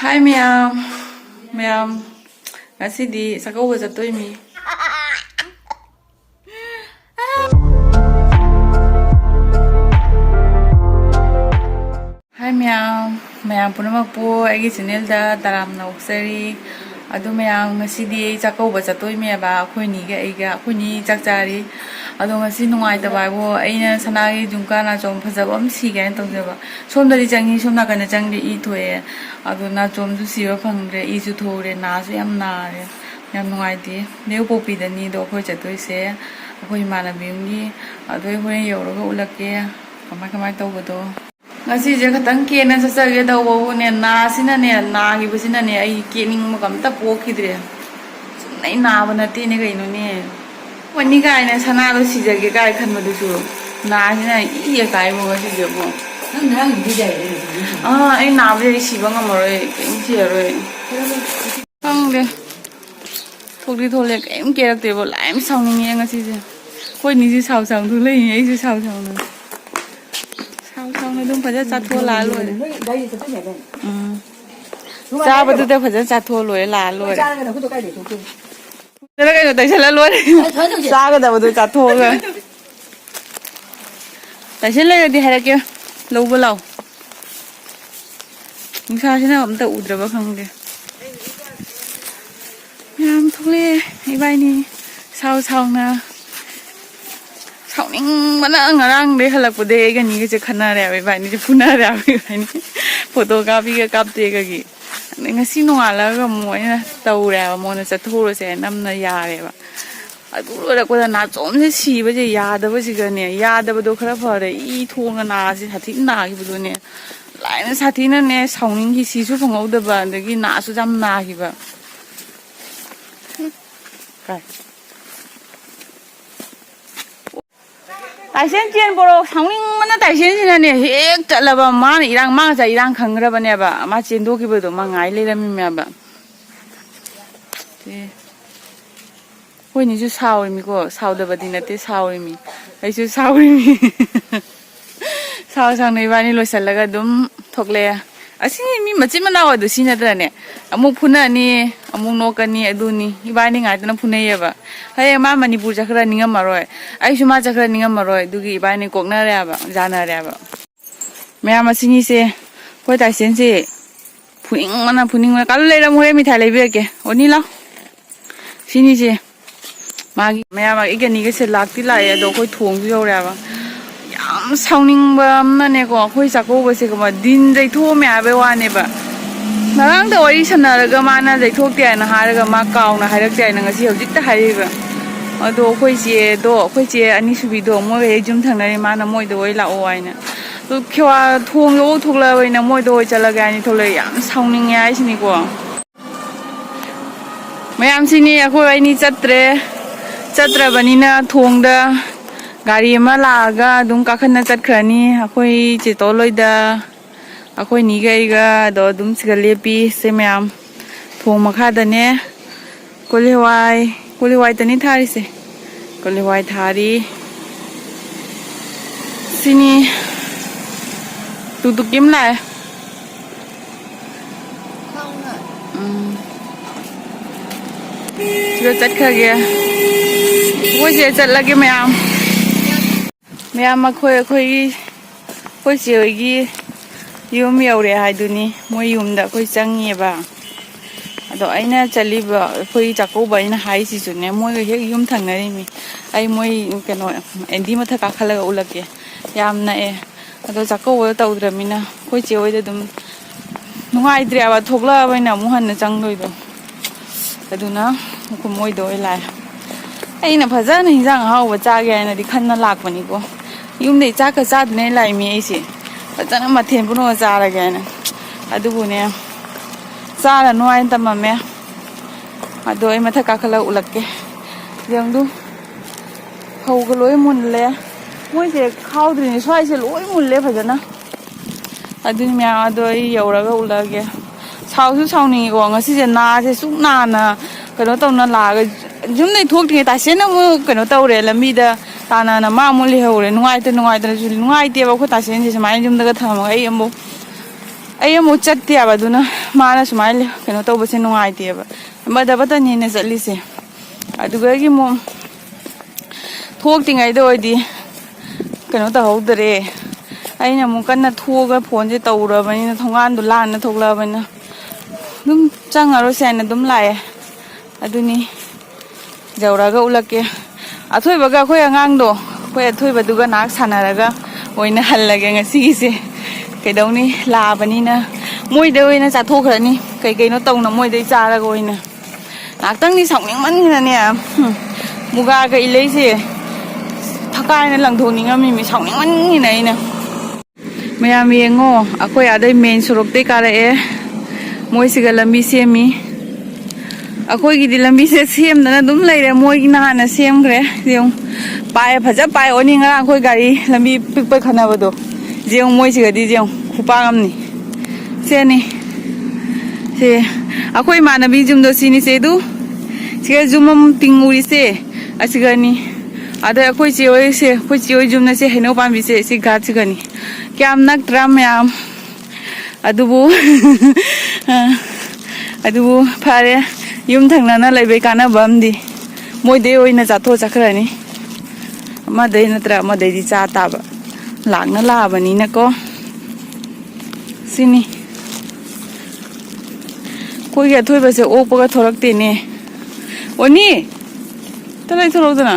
Hi ma'am. Ngasi di Chakouba chatoimi. Hi ma'am punamapu agi channel da taramna oksari. Adu ma'am ngasi di Chakouba chatoimi ba akhoi ni ga aiga akhoi ni chakchari. Adu ngasi nungai da ba bo aina sanagi jungka na chom phajabam si ga tawjaba. Somdari changi somna kana changri I thoe. Adu na chom su siwa phangre I su thore na su yam nare. Yam nungai di neu popi da ni do khoi chatoi se. Akhoi mana bimgi adu horen yoroga ulake. Kamai tawbado. Ngasi je khatang ke na sasage da wo ne na sina ne na gi busina ne ai ke ning ma kam ta pokhidre nai na bana ti ne gaino ne wani ga ne sana do sijage ga khan ma du su na sina I ya kai mo ga sije bo nang na gi dai ai na ba si ba ngam roi kem si roi ang de thokdi thole kem ke rak te bo laim saung ni ngasi je koi ni ji saung saung thu lai ai ji saung saung na xong rồi đúng phải rất chặt thua lá luôn đây thì phải vậy ra bắt đầu phải rất chặt thua lưỡi lá luôn ra cái nào cũng cái để chung thế là cái người tay chân lên luôn ra cái đầu tôi chặt thua rồi tay chân lên đi hay là kia lâu bao lâu nhưng sao thế nào cũng tự được bao không kìa làm thôi lên đi bay đi sau nè sau những bạn đang ở đang đấy hay là của đây cái này cái khăn này vậy này phun này vậy này photo cái cáp cái gì nên cái xin hoa là cái mồi tàu này mồi nó sẽ thu rồi sẽ năm này già đấy vậy à tôi là cái nào trộm cái gì bây giờ già đó bây giờ cái này già đó bây giờ khá phải đấy ít thu cái nào thì thật na cái bây giờ này lại nó thật này sau những cái gì số phòng ốc đó vậy cái na số trăm na cái vậy cái đại仙见不咯，长宁嘛那大仙现在呢，嘿，这了吧，妈呢，妈在坑了吧呢吧，妈见多去不都妈挨累了咪吧，对，我你就烧咪个，烧的不定那得烧咪，还就烧咪，烧上那把你落下那个都脱了。Asini mi macam mana awak tu sini ada ni, amuk puna ni, amuk nokan ni, adu ni, iba ni ngai tu na puna ya ba. Hai mama ni pura cakra ni ngam maroi, ai cuma cakra ni ngam maroi, dugi iba ni kok na ria ba, jana ria ba. Maya masini se, kau tak sen se, puning mana. Kalau lelaki muda mithai lebih ke, oni lah, sini se, magi, maya ikan ni ke se lakti lah ya, do kau tuang tu jauh ria ba. Yam sauning ba na ne ko khoi Chakouba se ko ma din dai tho me abe wa ne ba narang da oi sana ra ga ma na dai thok te na ha ra ga ma kaw na ha ra te na ngasi hojik ta hai ba ado khoi che ani subi do mo he jum thang na ri ma na moi do oi la o ai na to khwa thong yo thok la bai na moi do oi chala ga ni thok le yam sauning ya ai sini ko mayam sini akhoi ai ni chatra bani na thong da gari ma laga dum ka khana chat khrani akhoi che to loida akhoi ni ga do dum sigale pi se myam thong makha da ne kolewai tani thari se kolewai thari sini tu kim la chưa chat kha gya wo je chat lage Maya khoi che yum yaure hai duni moi yum da khoi changi ba ado aina chali ba khoi Chakouba ina hai si su ne moi he yum thang na ri mi ai moi keno endi ma tha ka khala ga ulake yam na e ado Chakouba tau dra mi na khoi che oi da dum nungai dra ba thokla ba na mu han na chang loi do aduna ko moi do lai ai na phaja na hinjang hau ba cha ge na di khan na lak pani ko yum nei cha ka cha ne lai mi ai si phaja ma then bu no cha ra ge na adu bu ne cha la noi ta ma me adu ai ma tha ka khala ulak ke yang du khau ga loi mun le moi je khau dri ni swai se loi mun le phaja na adu me adu ai yaura ga ulak ge sau su sau ni ko ngasi je na je su na kano tau na la ga jum nei thok thi ta sen mu kano tau re la mi da ta na ma mu li ho re nungai ta ju nungai te ba ko ta sen je mai jum da ga tha ma ai ambo ꯑꯩ ꯑꯃꯨꯛ ꯆꯠꯇꯦꯕ ꯑꯗꯨꯅ ꯃꯥꯅ ꯁꯨꯃꯥꯏꯅ ꯀꯩꯅꯣ ꯇꯧꯕꯁꯦ ꯅꯨꯡꯉꯥꯏꯇꯦꯕ ꯃꯗꯕꯇꯅꯤꯅ ꯆꯠꯂꯤꯁꯦ ꯑꯗꯨꯒꯤ ꯑꯃꯨꯛ ꯊꯣꯛꯇ꯭ꯔꯤꯉꯩꯗ ꯑꯣꯏꯗꯤ ꯀꯩꯅꯣ ꯇꯧꯍꯧꯗ꯭ꯔꯦ ꯑꯩꯅ ꯑꯃꯨꯛ ꯀꯟꯅ ꯊꯣꯛꯑꯒ ꯐꯣꯟꯁꯦ ꯇꯧꯔꯕꯅꯤꯅ ꯊꯣꯡꯒꯥꯟꯗꯣ ꯂꯥꯟꯅ ꯊꯣꯛꯂꯛꯑꯕꯅꯤ나 ꯑꯗꯨꯝ ꯆꯪꯉꯔꯣꯏꯁꯦ ꯍꯥꯏꯅ ꯑꯗꯨꯝ ꯂꯥꯛꯑꯦ ꯑꯗꯨꯅꯤ ꯌꯧꯔꯒ ꯎꯠꯂꯛꯀꯦ ꯑꯊꯣꯏꯕꯒ ꯑꯩꯈꯣꯏ ꯑꯉꯥꯡꯗꯣ ꯑꯩꯈꯣꯏ ꯑꯊꯣꯏꯕꯗꯨꯒ ꯉꯥꯏꯍꯥꯛ ꯁꯥꯟꯅꯔꯒ ꯑꯣꯏꯅ ꯍꯜꯂꯒꯦ ꯉꯁꯤꯒꯤꯁꯦ ꯀꯩꯗꯧꯅꯤ ꯂꯥꯛꯑꯕꯅꯤꯅ ꯃꯣꯏꯗ ꯑꯣꯏꯅ ꯆꯥꯊꯣꯛꯈ꯭ꯔꯅꯤ ꯀꯩꯀꯩꯅꯣ ꯇꯧꯅ ꯃꯣꯏꯗꯩ ꯆꯥꯔꯒ ꯑꯣꯏꯅ ꯉꯥꯛꯇꯪꯗꯤ ꯁꯥꯎꯅꯤꯡꯃꯟꯈꯤꯅꯅꯦ ꯃꯨꯒꯥꯒ ꯏꯂꯩꯁꯦ ꯊꯀꯥꯏꯅ ꯂꯪꯊꯣꯛꯅꯤꯡꯉꯝꯃꯤꯃꯤ ꯁꯥꯎꯅꯤꯡꯃꯟꯈꯤꯅ ꯑꯩꯅ ꯃꯌꯥꯝ ꯌꯦꯡꯉꯣ ꯑꯩꯈꯣꯏ ꯑꯗꯩ ꯃꯦꯟ ꯁꯣꯔꯣꯛꯇꯩ ꯀꯥꯔꯛꯑꯦ ꯃꯣꯏꯁꯤꯒ ꯂꯝꯕꯤ ꯁꯦꯝꯃꯤ ꯑꯩꯈꯣꯏꯒꯤꯗꯤ ꯂꯝꯕꯤꯁꯦ ꯁꯦꯝꯗꯅ ꯑꯗꯨꯝ ꯂꯩꯔꯦ ꯃꯣꯏꯒꯤꯅ ꯍꯥꯟꯅ ꯁꯦꯝꯈ꯭ꯔꯦ ꯌꯦꯡꯉꯨ ꯄꯥꯏ ꯐꯖ ꯄꯥꯏꯑꯣꯅꯤ ꯉꯔꯥꯡ ꯑꯩꯈꯣꯏ ꯒꯥꯔꯤ ꯂꯝꯕꯤ ꯄꯤꯛꯄ ꯈꯟꯅꯕꯗꯣ ꯌꯦꯡꯉꯨ ꯃꯣꯏꯁꯤꯒꯗꯤ ꯌꯦꯡꯉꯨ ꯈꯨꯄꯥꯛꯑꯝꯅꯤ ꯁꯦꯅꯤ ꯁꯦ ꯑꯩꯈꯣꯏ ꯏꯃꯥꯟꯅꯕꯤ ꯌꯨꯝꯗꯣ ꯁꯤꯅꯤꯁꯦ ꯑꯗꯨ ꯁꯤꯒ ꯌꯨꯝ ꯑꯃ ꯇꯤꯡꯉꯨꯔꯤꯁꯦ ꯑꯁꯤꯒꯅꯤ ꯑꯗ ꯑꯩꯈꯣꯏ ꯆꯦ ꯍꯣꯏꯁꯦ ꯑꯩꯈꯣꯏ ꯆꯦ ꯍꯣꯏ ꯌꯨꯝꯅꯁꯦ ꯍꯩꯅꯧ ꯄꯥꯝꯕꯤꯁꯦ ꯁꯤ ꯘꯥꯠꯁꯤꯒꯅꯤ ꯀꯌꯥꯝ ꯅꯛꯇ꯭ꯔꯥ ꯃꯌꯥꯝ ꯑꯗꯨꯕꯨ ꯑꯗꯨꯕꯨ ꯐꯔꯦ ꯌꯨꯝ ꯊꯪꯅꯅ ꯂꯩꯕꯩ ꯀꯥꯟꯅꯕ ꯑꯃꯗꯤ ꯃꯣꯏꯗꯩ ꯑꯣꯏꯅ ꯆꯥꯊꯣꯛ ꯆꯠꯈ꯭ꯔꯅꯤ ꯑꯃꯗꯩ ꯅꯠꯇ꯭ꯔ ꯑꯃꯗꯩꯗꯤ ꯆꯥ ꯇꯥꯕ ꯂꯥꯛꯅ ꯂꯥꯛꯑꯕꯅꯤꯅꯀꯣ ꯁꯤꯅꯤ ꯑꯩꯈꯣꯏꯒꯤ ꯑꯊꯣꯏꯕꯁꯦ ꯑꯣꯛꯄꯒ ꯊꯣꯔꯛꯇꯦꯅꯦ ꯑꯣꯅꯤ ꯇꯂꯩ ꯊꯣꯔꯛꯎꯗꯅ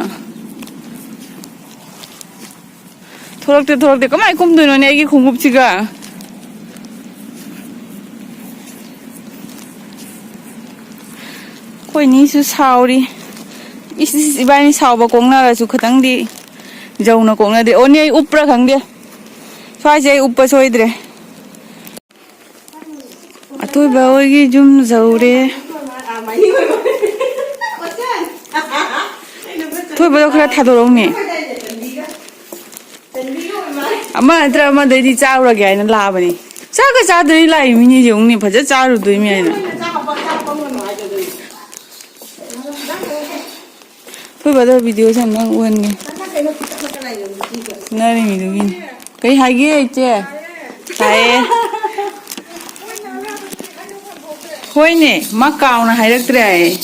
ꯊꯣꯔꯛꯇꯦ ꯀꯃꯥꯏꯅ ꯀꯨꯝꯗꯣꯏꯅꯣꯅꯦ ꯑꯩꯒꯤ ꯈꯣꯡꯎꯞꯁꯤꯒ ꯑꯩꯈꯣꯏꯅꯤꯁꯨ ꯁꯥꯎꯔꯤ ꯏꯕꯥꯅꯤ ꯁꯥꯎꯕ ꯀꯣꯛꯅꯔꯁꯨ ꯈꯤꯇꯪꯗꯤ ꯖꯧꯅ ꯀꯣꯛꯅꯗꯦ ꯑꯣꯅꯤ ꯑꯩ ꯎꯞꯄ꯭ꯔꯥ ꯈꯪꯗꯦ ꯁ꯭ꯋꯥꯏꯁꯦ ꯑꯩ ꯎꯞꯄ ꯁꯣꯏꯗ꯭ꯔꯦ ꯑꯊꯣꯏꯕ ꯍꯣꯏꯒꯤ ꯌꯨꯝ ꯌꯧꯔꯦ ꯑꯊꯣꯏꯕꯗꯣ ꯈꯔ ꯊꯥꯗꯣꯔꯛꯎꯅꯦ ꯑꯃ ꯅꯠꯇ꯭ꯔ ꯑꯃꯗꯩꯗꯤ ꯆꯥꯔꯨꯔꯒꯦ ꯍꯥꯏꯅ ꯂꯥꯛꯑꯕꯅꯤ ꯆꯥꯛꯒ ꯆꯥꯗ꯭ꯔꯗꯤ ꯂꯥꯛꯏ ꯃꯤꯅꯤ ꯌꯦꯡꯉꯨꯅꯦ ꯐꯖ ꯆꯥꯔꯨꯗꯣꯏꯅꯤ ꯍꯥꯏꯅ ꯑꯊꯣꯏꯕꯗꯣ ꯚꯤꯗꯤꯑꯣ ꯅꯪ ꯎꯍꯟꯒꯦ ꯅꯔꯤꯃꯤꯗꯨꯒꯤꯅꯤ ꯀꯩ ꯍꯥꯏꯒꯦ ꯏꯆꯦ ꯍꯥꯏꯌꯦ ꯍꯣꯏꯅꯦ ꯃꯥ ꯀꯥꯎꯅ ꯍꯥꯏꯔꯛꯇ꯭ꯔꯦ ꯍꯥꯏꯌꯦ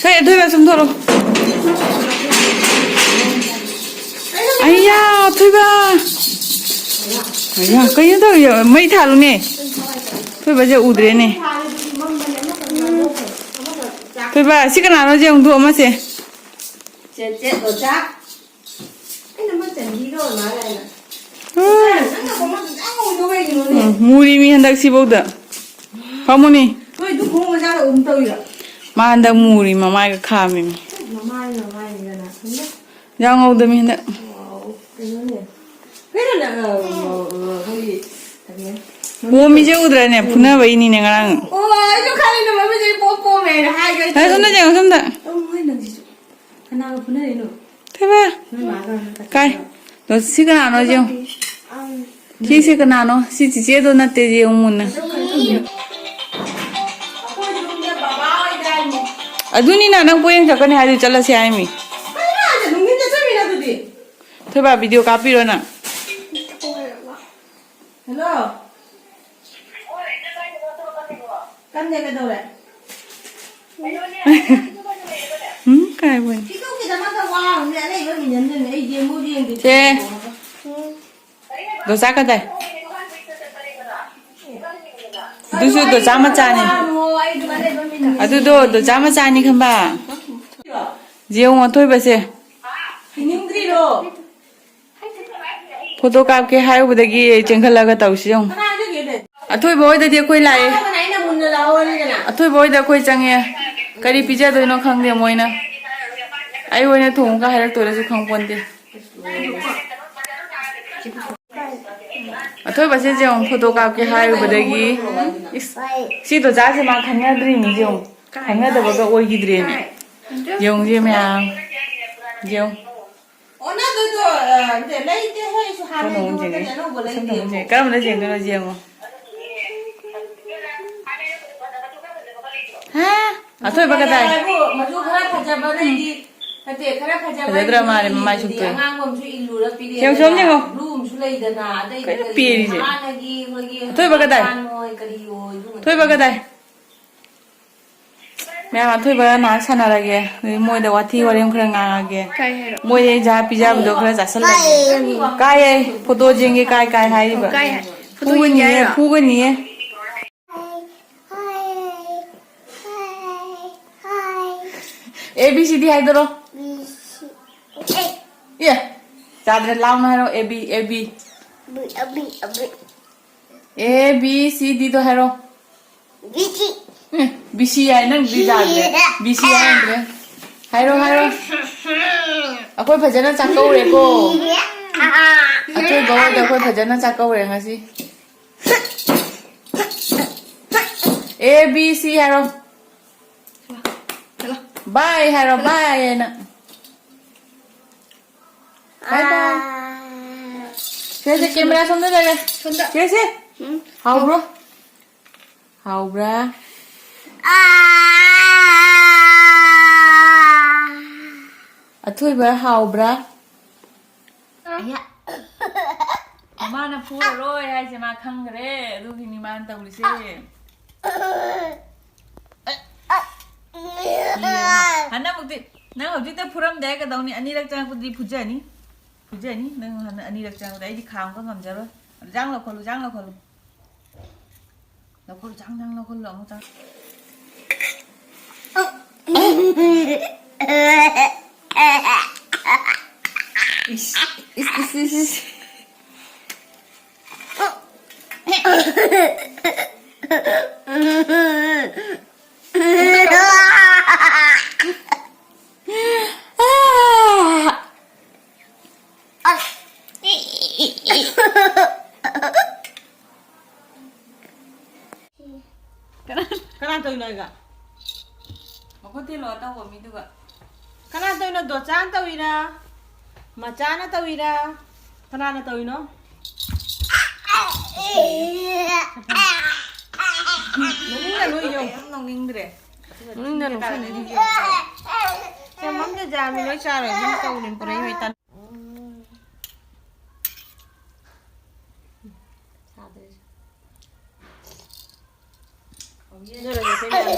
ꯁꯣꯏ ꯑꯊꯣꯏꯕ ꯁꯨꯝ ꯊꯣꯛꯂꯛꯑꯣ ꯑꯩꯌꯥ ꯑꯊꯣꯏꯕ ꯑꯩꯌꯥ ꯀꯩꯅꯣ ꯇꯧꯔꯤ ꯃꯩ ꯊꯥꯜꯂꯨꯅꯦ ꯑꯊꯣꯏꯕꯁꯦ ꯎꯗ꯭ꯔꯦꯅꯦ ꯑꯊꯣꯏꯕ ꯁꯤ ꯀꯅꯥꯅꯣ ꯌꯦꯡꯉꯨꯗꯣ ꯑꯃꯁꯦ ꯃꯨꯔꯤ ꯃꯤ ꯍꯟꯗꯛ ꯁꯤꯐꯧꯗ ꯐꯝꯃꯨꯅꯤ ꯃꯥ ꯍꯟꯗꯛ ꯃꯨꯔꯤ ꯃꯃꯥꯏꯒ ꯈꯥꯝꯃꯤꯃꯤ ꯌꯥꯝ ꯉꯧꯗꯃꯤ ꯍꯟꯗꯛ ꯄꯣꯝꯃꯤꯁꯦ ꯎꯗ꯭ꯔꯅꯦ ꯐꯨꯅꯕꯩꯅꯤꯅꯦ ꯉꯔꯥꯡ ꯁꯣꯝꯗ ꯌꯦꯡꯉꯣ ꯁꯣꯝꯗ ꯊꯣꯏꯕ ꯀꯥꯏ ꯁꯤ ꯀꯅꯥꯅꯣ ꯌꯦꯡꯉꯣ ꯁꯤꯁꯦ ꯀꯅꯥꯅꯣ ꯁꯤ ꯆꯤꯆꯦꯗꯣ ꯅꯠꯇꯦ ꯌꯦꯡꯉꯨ ꯃꯨꯟꯅ ꯑꯗꯨꯅꯤꯅ ꯅꯪ ꯄꯣꯌꯦꯡ ꯆꯠꯀꯅꯤ ꯍꯥꯏꯗꯨ ꯆꯠꯂꯁꯤ ꯍꯥꯏꯃꯤ ꯊꯣꯏꯕ ꯚꯤꯗꯤꯑꯣ ꯀꯥꯞꯄꯤꯔꯣ ꯅꯪ ꯍꯜꯂꯣ ꯀꯥꯏ ꯕꯣꯏ ꯁꯦ ꯗꯣꯆꯥ ꯀꯗꯥꯏ ꯑꯗꯨꯁꯨ ꯗꯣꯆꯥ ꯃꯆꯥꯅꯤ ꯑꯗꯨꯗꯣ ꯗꯣꯆꯥ ꯃꯆꯥꯅꯤ ꯈꯪꯕ ꯌꯦꯡꯉꯣ ꯑꯊꯣꯏꯕꯁꯦ ꯐꯣꯇꯣ ꯀꯥꯞꯀꯦ ꯍꯥꯏꯔꯨꯕꯗꯒꯤ ꯆꯦꯟꯈꯠꯂꯒ ꯇꯧꯁꯤ ꯌꯦꯡꯉꯣ ꯑꯊꯣꯏꯕ ꯍꯣꯏꯗꯗꯤ ꯑꯩꯈꯣꯏ ꯂꯥꯛꯑꯦ ꯑꯊꯣꯏꯕ ꯍꯣꯏꯗ ꯑꯩꯈꯣꯏ ꯆꯪꯉꯦ ꯀꯔꯤ ꯄꯤꯖꯗꯣꯏꯅꯣ ꯈꯪꯗꯦ ꯃꯣꯏꯅ ꯑꯩ ꯑꯣꯏꯅ ꯊꯣꯡꯉꯒ ꯍꯥꯏꯔꯛꯇꯣꯏꯔꯁꯨ ꯈꯪꯄꯣꯟꯇꯦ ꯑꯊꯣꯏꯕꯁꯦ ꯌꯦꯡꯉꯣ ꯐꯣꯇꯣ ꯀꯥꯞꯀꯦ ꯍꯥꯏꯔꯨꯕꯗꯒꯤ ꯁꯤ ꯗꯣꯆꯥꯁꯦ ꯃꯥ ꯈꯪꯅꯗ꯭ꯔꯤꯅꯤ ꯌꯦꯡꯉꯣ ꯈꯪꯅꯗꯕꯒ ꯑꯣꯏꯈꯤꯗ꯭ꯔꯦꯅꯦ ꯌꯦꯡꯉꯨꯁꯦ ꯃꯌꯥꯝ ꯌꯦꯡꯉꯨ ꯀꯔꯝꯕꯅ ꯌꯦꯡꯗꯣꯏꯅꯣ ꯌꯦꯡꯉꯣ ꯑꯊꯣꯏꯕ ꯀꯗꯥꯏ ꯐꯖꯗ꯭ꯔ ꯃꯥꯜꯂꯦ ꯃꯃꯥꯏ ꯁꯨꯛꯇꯣꯏ ꯌꯦꯡꯉꯣ ꯁꯣꯝ ꯌꯦꯡꯉꯣ Kaya pili siya. Toy ba kaday? Toy ba kaday? Maya toy ba na sana lagi. Moy da wati warim kaya ngangage. Moy da jaha pija budo kaya jasal lagi. Kaya photo jengi kaya hai ba. Puga niye. A B C D hai doro. Yeah. Tadre launa hero A B. A B C D to hero. B C ai nang di tadre. B C ai andre. Hero. Akoy phajana chakau re ko. Akoy bawa da akoy phajana chakau re ngasi. A B C hero. Bye hero bye na. Bye. Thế camera xuống đây đây. Thế. Hào bro. Hào bra. Thôi bà hào bra. Mà nó phu rồi hay sẽ mà khăng cái đôi khi mình mang tàu đi xe. Anh nào một tí, nào một tí ta phuram đấy cái đầu này anh đi đặt trang cái gì phuje ni. Phuje ni, nang anh đi đặt trang cái đấy đi khám có ngầm rồi. Rang là kholo. Nó kholo rang nó kholo ông rang. Is. Kana tôi nói cả. Mà có tiền lo tao của mình được ạ. Kana tôi nói đồ chán tôi ra. Mà chán nó tôi ra. Kana nó tôi nó. Nung là nuôi nhiều. Nong ning đấy. Nung là nung phải đi nhiều. Xem mắm cho già mình nói sao rồi mình câu đến đây mày tan. Giờ là cái gì?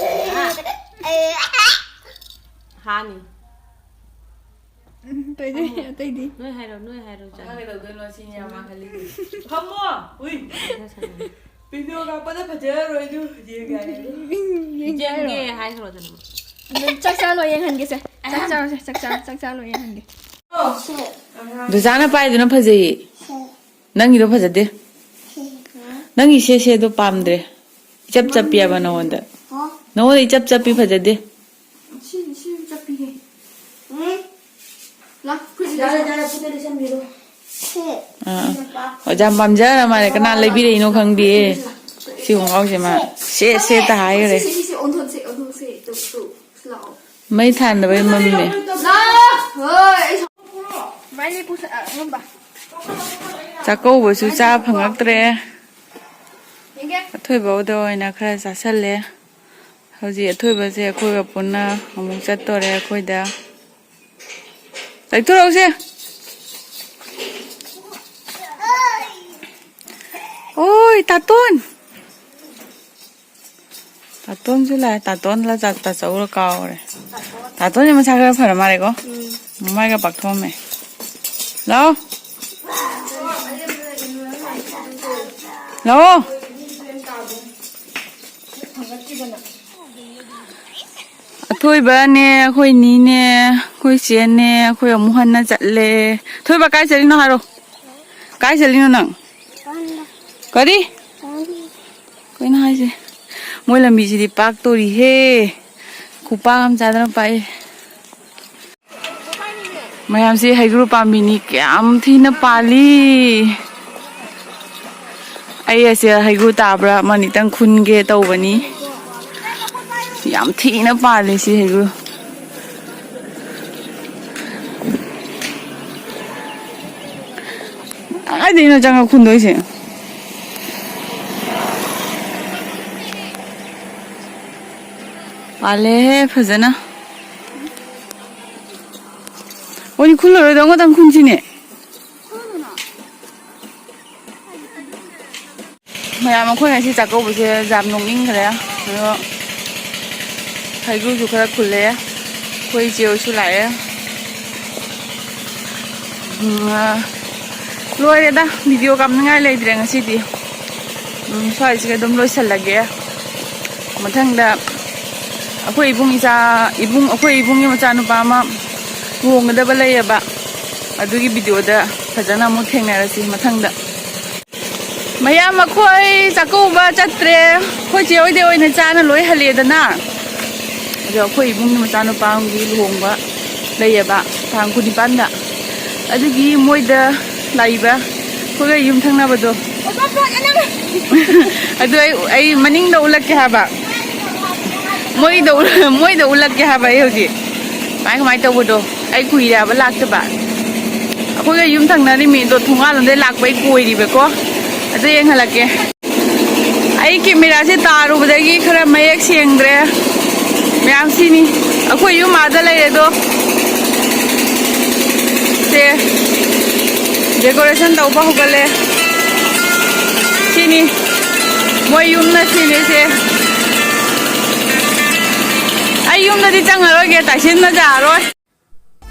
Hani. Tôi đi. Nuôi hai rồi chả. Cái đầu tiên là xin nhà mang cái ly. Không mua. Ui. Video gặp bắt phải chơi rồi chứ. Gì cái này. Giang nghe hai rồi rồi. Chắc chắn rồi em hành cái gì? Chắc chắn rồi em hành cái. Đồ giá nó bay thì nó phải gì? Nâng gì đâu phải gì? Nâng gì xe đâu pam đấy. Chấp bia mà nó onda. Nó đi chấp pi phải gì? chấp pi đi. Là, ra phụ đi xem video. Ở jam pam giờ là mà cái nào lấy bi nó không đi. Siêu không có gì mà. Xe ta hay rồi. Ôn thôn xe, tự. Mấy thằng đó với mâm này. Vài đi phụ không bà. Chakouba su cha phangaktre. Athoiba do ina khara jasale. Hauji athoiba je akhoi ga punna amuk chattore akhoi da. Laituro se. Oi taton. Taton ju la taton la ja ta chau ra kaw re. Taton ni ma sa ga phara mare ko. Mai ga pakthom me. Lao. Lao. Athoiba ne khoi ni ne khoi chen ne khoi amu han na chatle. Thoiba kai chali no haro. Kai chali no nang. Kari? Koi na hai se. Moi lambi si di pak to ri he. Khupa am cha da pai. Mayam si hai group am ni kyam thi na pali. Ai ase hai group tabra mani tang khun ge tau bani. Yam thi na pali si hai group. Ai đi nó chẳng khun đối chứ. Pali phazana. Ôi khun rồi đó có tang khun chi nè. ꯃꯌꯥꯝ ꯑꯩꯈꯣꯏ ꯉꯁꯤ ꯆꯥꯛꯀꯧꯕꯁꯦ ꯌꯥꯝ ꯅꯣꯛꯅꯤꯡꯈ꯭ꯔꯦ ꯑꯗꯣ ꯍꯩꯒ꯭ꯔꯨꯁꯨ ꯈꯔ ꯈꯨꯜꯂꯦ ꯑꯩꯈꯣꯏ ꯏꯆꯦ ꯍꯣꯏꯁꯨ ꯂꯥꯛꯑꯦ ꯂꯣꯏꯔꯦꯗ ꯚꯤꯗꯤꯑꯣ ꯀꯥꯞꯅꯤꯡꯉꯥꯏ ꯂꯩꯇ꯭ꯔꯦ ꯉꯁꯤꯗꯤ ꯁ꯭ꯋꯥꯏꯁꯤꯒ ꯑꯗꯨꯝ ꯂꯣꯏꯁꯜꯂꯒꯦ ꯃꯊꯪꯗ ꯑꯩꯈꯣꯏ ꯑꯩꯈꯣꯏ ꯏꯕꯨꯡꯒꯤ ꯃꯆꯥꯅꯨꯄꯥ ꯑꯃ ꯂꯨꯍꯣꯡꯒꯗꯕ ꯂꯩꯌꯦꯕ ꯑꯗꯨꯒꯤ ꯚꯤꯗꯤꯑꯣꯗ ꯐꯖꯅ ꯑꯃꯨꯛ ꯊꯦꯡꯅꯔꯁꯤ ꯃꯊꯪꯗ ꯃꯌꯥꯝ ꯑꯩꯈꯣꯏ ꯆꯥꯛꯀꯧꯕ ꯆꯠꯇ꯭ꯔꯦ ꯑꯩꯈꯣꯏ ꯆꯦ ꯍꯣꯏꯗꯤ ꯑꯣꯏꯅ ꯆꯥꯅ ꯂꯣꯏ ꯍꯜꯂꯦꯗꯅ ꯑꯗꯣ ꯑꯩꯈꯣꯏ ꯏꯕꯨꯡꯒꯤ ꯃꯆꯥꯅꯨꯄꯥ ꯑꯃꯒꯤ ꯂꯨꯍꯣꯡꯕ ꯂꯩꯌꯦꯕ ꯇꯥꯡ 19 ꯑꯗꯨꯒꯤ ꯃꯣꯏꯗ ꯂꯥꯛꯏꯕ ꯑꯩꯈꯣꯏꯒ ꯌꯨꯝ ꯊꯪꯅꯕꯗꯣ ꯑꯗꯨ ꯑꯩ ꯃꯅꯤꯡꯗ ꯎꯠꯂꯛꯀꯦ ꯍꯥꯏꯕ ꯃꯣꯏꯗ ꯎꯠꯂꯛꯀꯦ ꯍꯥꯏꯕ ꯑꯩ ꯍꯧꯖꯤꯛ ꯀꯃꯥꯏꯅ ꯇꯧꯕꯗꯣ ꯑꯩ ꯀꯨꯏꯔꯦ ꯍꯥꯏꯕ ꯂꯥꯛꯇꯕ ꯑꯩꯈꯣꯏꯒ ꯌꯨꯝ ꯊꯪꯅꯔꯤꯃꯤꯗꯣ ꯊꯣꯡꯒꯥꯜꯂꯣꯝꯗꯩ ꯂꯥꯛꯄꯩ ꯀꯣꯏꯔꯤꯕꯀꯣ ꯑꯗꯨ ꯌꯦꯡꯍꯜꯂꯛꯀꯦ ꯑꯩ ꯀꯦꯃꯦꯔꯥꯁꯦ ꯇꯥꯔꯨꯕꯗꯒꯤ ꯈꯔ ꯃꯌꯦꯛ ꯁꯦꯡꯗ꯭ꯔꯦ ꯃꯌꯥꯝ ꯁꯤꯅꯤ ꯑꯩꯈꯣꯏ ꯌꯨꯝ ꯑꯥꯗ ꯂꯩꯔꯦꯗꯣ ꯁꯦ ꯗꯦꯀꯣꯔꯦꯁꯟ ꯇꯧꯕ ꯍꯧꯒꯠꯂꯦ sini. Moi yumna sini se. Ai yumna di changaroi ge taisin na jaroi.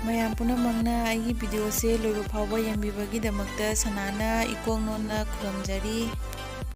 ꯃꯌꯥꯝ ꯄꯨꯝꯅꯃꯛꯅ ꯑꯩꯒꯤ ꯚꯤꯗꯤꯑꯣꯁꯦ ꯂꯣꯏꯕ ꯐꯥꯎꯕ ꯌꯦꯡꯕꯤꯕꯒꯤꯗꯃꯛꯇ ꯁꯅꯥꯅ ꯏꯀꯣꯡ ꯅꯣꯟꯅ ꯈꯨꯔꯨꯝꯖꯔꯤ꯫